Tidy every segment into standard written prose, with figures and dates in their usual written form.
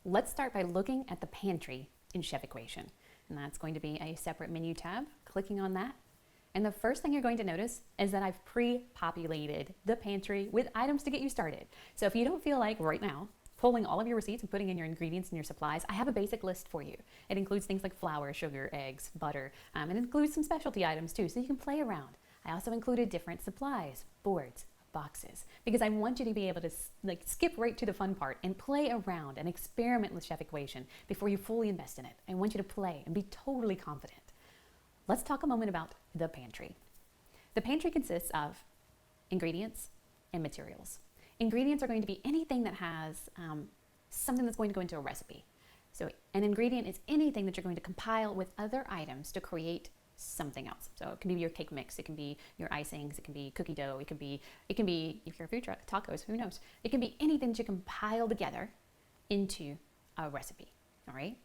let's start by looking at the pantry in Chef Equation. And that's going to be a separate menu tab. Clicking on that. And the first thing you're going to notice is that I've pre-populated the pantry with items to get you started. So if you don't feel like right now pulling all of your receipts and putting in your ingredients and your supplies, I have a basic list for you. It includes things like flour, sugar, eggs, butter, and it includes some specialty items too, so you can play around. I also included different supplies, boards, boxes, because I want you to be able to skip right to the fun part and play around and experiment with Chef Equation before you fully invest in it. I want you to play and be totally confident. Let's talk a moment about the pantry. The pantry consists of ingredients and materials. Ingredients are going to be anything that has something that's going to go into a recipe. So an ingredient is anything that you're going to compile with other items to create something else. So it can be your cake mix, it can be your icings, it can be cookie dough, it can be if you're a food truck, tacos, who knows? It can be anything that you compile together into a recipe, all right?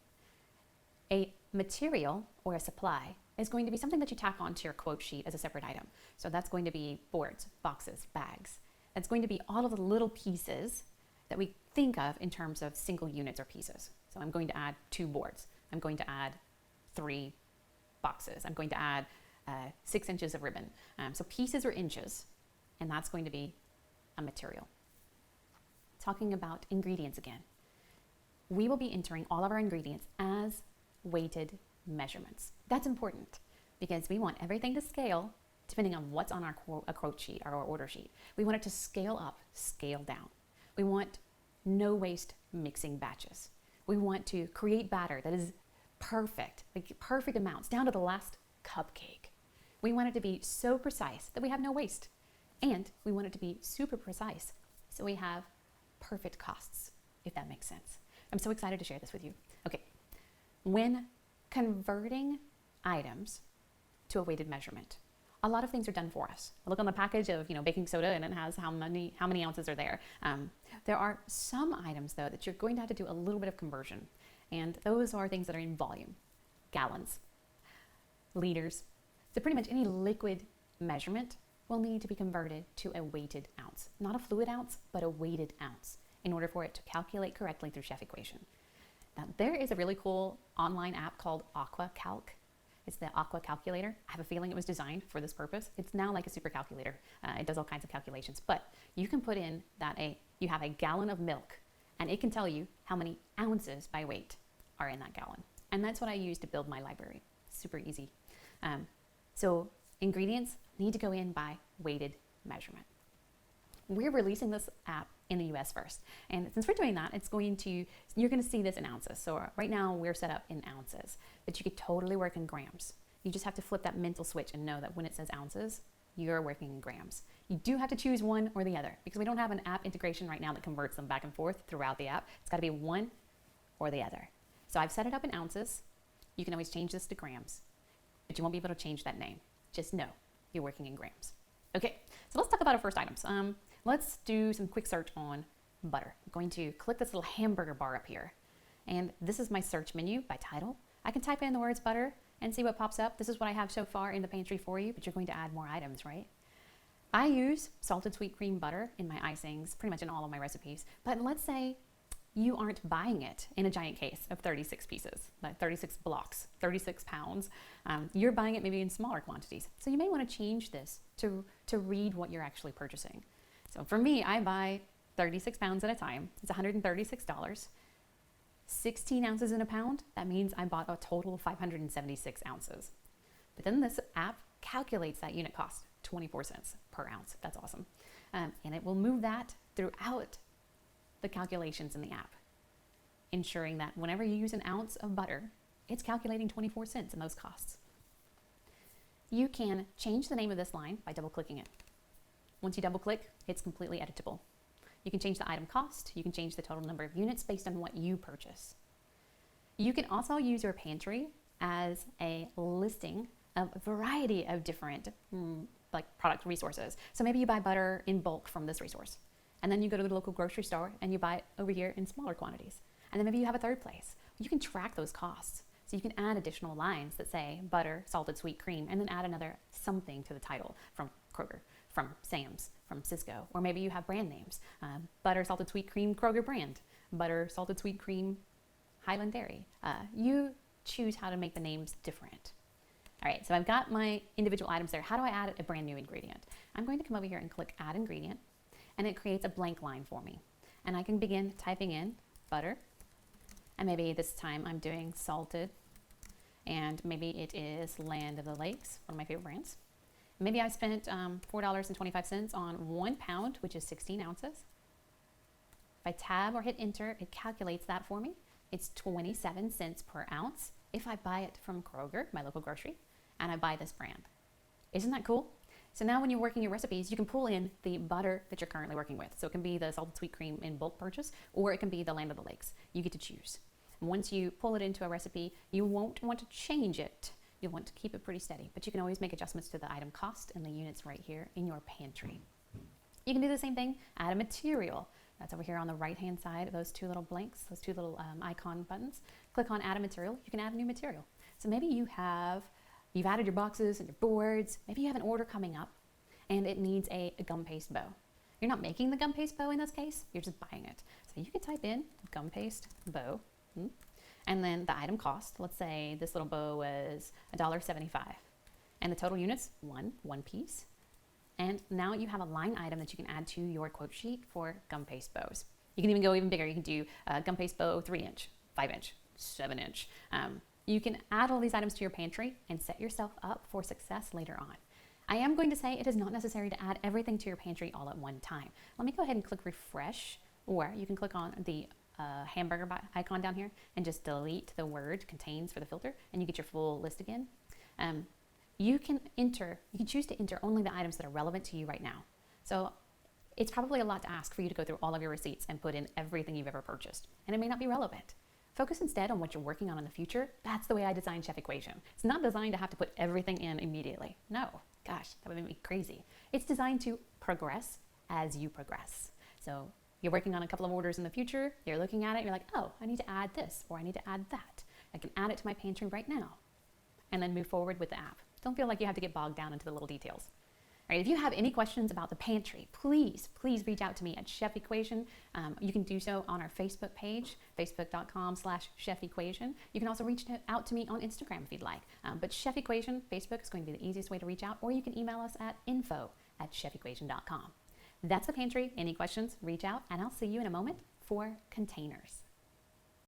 A material or a supply is going to be something that you tack onto your quote sheet as a separate item. So that's going to be boards, boxes, bags. That's going to be all of the little pieces that we think of in terms of single units or pieces. So I'm going to add 2 boards. I'm going to add 3 boxes. I'm going to add 6 inches of ribbon. So pieces or inches, and that's going to be a material. Talking about ingredients again. We will be entering all of our ingredients as weighted measurements. That's important because we want everything to scale depending on what's on our quote sheet, our order sheet. We want it to scale up, scale down. We want no waste mixing batches. We want to create batter that is perfect, like perfect amounts, down to the last cupcake. We want it to be so precise that we have no waste. And we want it to be super precise so we have perfect costs, if that makes sense. I'm so excited to share this with you. Okay, when converting items to a weighted measurement, a lot of things are done for us. I look on the package of baking soda and it has how many ounces are there. There are some items though that you're going to have to do a little bit of conversion, and those are things that are in volume, gallons, liters. So pretty much any liquid measurement will need to be converted to a weighted ounce, not a fluid ounce, but a weighted ounce, in order for it to calculate correctly through Chef Equation. Now, there is a really cool online app called AquaCalc. It's the Aqua Calculator. I have a feeling it was designed for this purpose. It's now like a super calculator. It does all kinds of calculations, but you can put in that you have a gallon of milk, and it can tell you how many ounces by weight are in that gallon. And that's what I use to build my library. Super easy. So ingredients need to go in by weighted measurement. We're releasing this app in the US first. And since we're doing that, you're going to see this in ounces. So right now we're set up in ounces, but you could totally work in grams. You just have to flip that mental switch and know that when it says ounces, you're working in grams. You do have to choose one or the other because we don't have an app integration right now that converts them back and forth throughout the app. It's got to be one or the other. So I've set it up in ounces. You can always change this to grams, but you won't be able to change that name. Just know you're working in grams. Okay, so let's talk about our first items. Let's do some quick search on butter. I'm going to click this little hamburger bar up here. And this is my search menu by title. I can type in the words butter and see what pops up. This is what I have so far in the pantry for you, but you're going to add more items, right? I use salted sweet cream butter in my icings, pretty much in all of my recipes. But let's say you aren't buying it in a giant case of 36 pieces, like 36 blocks, 36 pounds. You're buying it maybe in smaller quantities. So you may want to change this to read what you're actually purchasing. So for me, I buy 36 pounds at a time. It's $136. 16 ounces in a pound, that means I bought a total of 576 ounces. But then this app calculates that unit cost, 24 cents per ounce. That's awesome. And it will move that throughout the calculations in the app, ensuring that whenever you use an ounce of butter, it's calculating 24 cents in those costs. You can change the name of this line by double-clicking it. Once you double-click, it's completely editable. You can change the item cost. You can change the total number of units based on what you purchase. You can also use your pantry as a listing of a variety of different product resources. So maybe you buy butter in bulk from this resource, and then you go to the local grocery store and you buy it over here in smaller quantities. And then maybe you have a third place. You can track those costs. So you can add additional lines that say butter, salted sweet cream, and then add another something to the title from Kroger, from Sam's, from Sysco, or maybe you have brand names. Butter, salted sweet cream, Kroger brand. Butter, salted sweet cream, Highland Dairy. You choose how to make the names different. All right, so I've got my individual items there. How do I add a brand new ingredient? I'm going to come over here and click Add Ingredient, and it creates a blank line for me. And I can begin typing in butter, and maybe this time I'm doing salted, and maybe it is Land of the Lakes, one of my favorite brands. Maybe I spent $4.25 on 1 pound, which is 16 ounces. If I tab or hit enter, it calculates that for me. It's 27 cents per ounce if I buy it from Kroger, my local grocery, and I buy this brand. Isn't that cool? So now when you're working your recipes, you can pull in the butter that you're currently working with. So it can be the salted sweet cream in bulk purchase, or it can be the Land of the Lakes. You get to choose. Once you pull it into a recipe, you won't want to change it. You'll want to keep it pretty steady, but you can always make adjustments to the item cost and the units right here in your pantry. You can do the same thing, add a material. That's over here on the right-hand side, those two little blanks, those two little icon buttons. Click on add a material, you can add a new material. So maybe you've added your boxes and your boards, maybe you have an order coming up and it needs a gum paste bow. You're not making the gum paste bow in this case, you're just buying it. So you can type in gum paste bow, and then the item cost. Let's say this little bow was $1.75, and the total units, one piece. And now you have a line item that you can add to your quote sheet for gum paste bows. You can even go even bigger. You can do gum paste bow 3-inch, 5-inch, 7-inch. You can add all these items to your pantry and set yourself up for success later on. I am going to say it is not necessary to add everything to your pantry all at one time. Let me go ahead and click refresh, or you can click on the hamburger icon down here and just delete the word contains for the filter, and you get your full list again. You can choose to enter only the items that are relevant to you right now. So it's probably a lot to ask for you to go through all of your receipts and put in everything you've ever purchased, and it may not be relevant. Focus instead on what you're working on in the future. That's the way I designed Chef Equation. It's not designed to have to put everything in immediately. No, gosh, that would make me crazy. It's designed to progress as you progress. So you're working on a couple of orders in the future, you're looking at it, you're like, oh, I need to add this, or I need to add that. I can add it to my pantry right now, and then move forward with the app. Don't feel like you have to get bogged down into the little details. All right, if you have any questions about the pantry, please reach out to me at Chef Equation. You can do so on our Facebook page, facebook.com/Chef Equation. You can also reach out to me on Instagram if you'd like. But Chef Equation, Facebook is going to be the easiest way to reach out, or you can email us at info@chefequation.com. That's the pantry. Any questions, reach out, and I'll see you in a moment for containers.